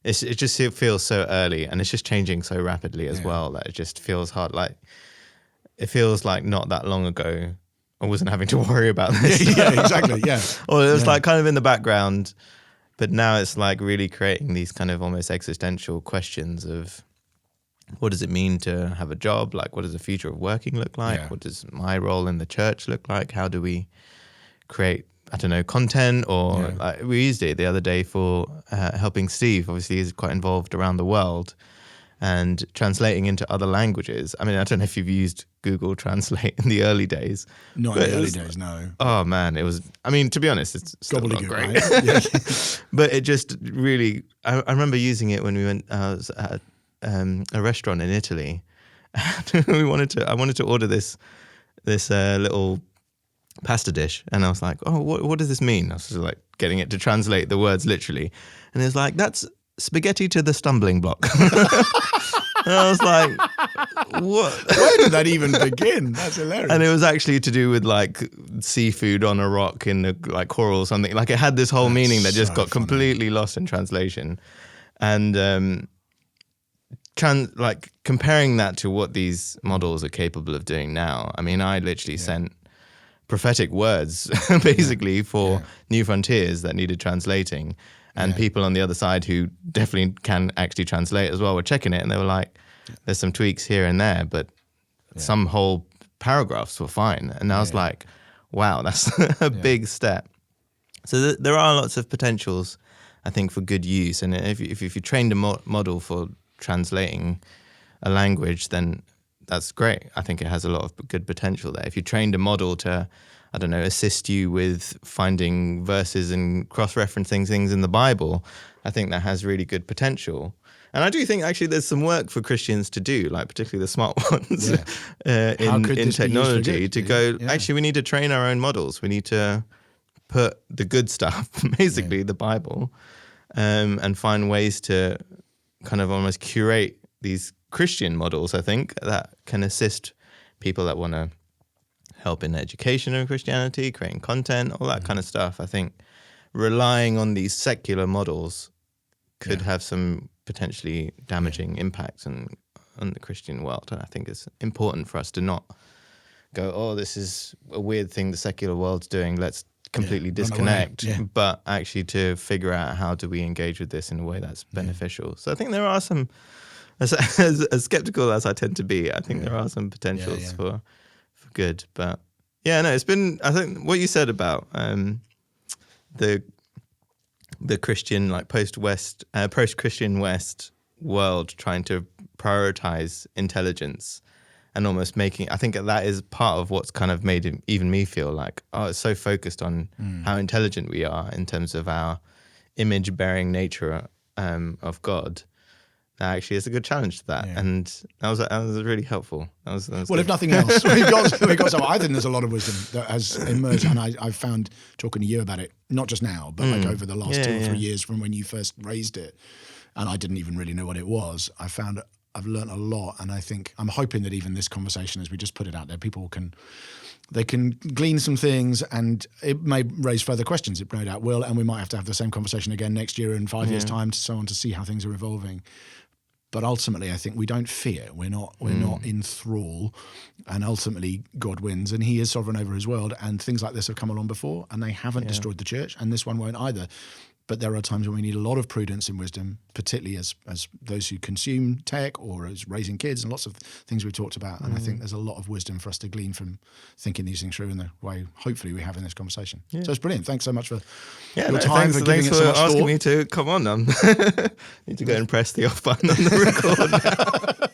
it feels so early, and it's just changing so rapidly as well, that it just feels hard. Like, it feels like not that long ago I wasn't having to worry about this. Exactly. Or it was like kind of in the background, but now it's like really creating these kind of almost existential questions of, what does it mean to have a job? Like, what does the future of working look like? What does my role in the church look like? How do we create, content? Or like, we used it the other day for helping Steve. Obviously, he's quite involved around the world and translating into other languages. I mean, I don't know if you've used Google Translate in the early days. Not in the early days, no. Oh man, it was, to be honest, it's still not great. Right? But it just really, I remember using it when we went, I was at a restaurant in Italy. And I wanted to order this little pasta dish, and I was like, oh, what does this mean? I was just like getting it to translate the words literally, and it's like, that's spaghetti to the stumbling block. And I was like, what? Where did that even begin? That's hilarious. And it was actually to do with like seafood on a rock in the like coral or something. Like, it had this whole meaning that just got completely lost in translation. And comparing that to what these models are capable of doing now. I mean, I literally sent prophetic words basically for New Frontiers that needed translating, and people on the other side who definitely can actually translate as well were checking it, and they were like, there's some tweaks here and there, but some whole paragraphs were fine. And I was like, wow, that's a big step. So there are lots of potentials, I think, for good use. And if you trained a model for translating a language, then that's great. I think it has a lot of good potential there. If you trained a model to, assist you with finding verses and cross-referencing things in the Bible, I think that has really good potential. And I do think actually there's some work for Christians to do, like particularly the smart ones in technology, to go, actually we need to train our own models. We need to put the good stuff, basically the Bible, and find ways to kind of almost curate these Christian models, I think, that can assist people that want to help in education of Christianity, creating content, all that kind of stuff. I think relying on these secular models could have some potentially damaging impacts on the Christian world. And I think it's important for us to not go, oh, this is a weird thing the secular world's doing. Let's completely run away. disconnect. Yeah. But actually to figure out how do we engage with this in a way that's beneficial. So I think there are some, as skeptical as I tend to be, I think there are some potentials for good. But yeah, no, it's been, I think what you said about the Christian, like post-Christian West world trying to prioritize intelligence and almost making, I think that is part of what's kind of made even me feel like, oh, it's so focused on how intelligent we are in terms of our image-bearing nature of God. That actually is a good challenge to that, and that was really helpful. That was well, good. if nothing else, we've got some. I think there's a lot of wisdom that has emerged, and I've found talking to you about it, not just now, but like over the last 2 or 3 years from when you first raised it, and I didn't even really know what it was. I've learned a lot, and I think I'm hoping that even this conversation, as we just put it out there, people can glean some things, and it may raise further questions. It no doubt will, and we might have to have the same conversation again next year in 5 years' time, so on, to see how things are evolving. But ultimately, I think we don't fear. We're not in thrall, and ultimately God wins, and He is sovereign over His world. And things like this have come along before, and they haven't destroyed the church, and this one won't either. But there are times when we need a lot of prudence and wisdom, particularly as those who consume tech or as raising kids and lots of things we talked about. And I think there's a lot of wisdom for us to glean from thinking these things through in the way, hopefully, we have in this conversation. So it's brilliant. Thanks so much for your time, for giving it so much asking thought. me to come on. Need to go and press the off button on the record now.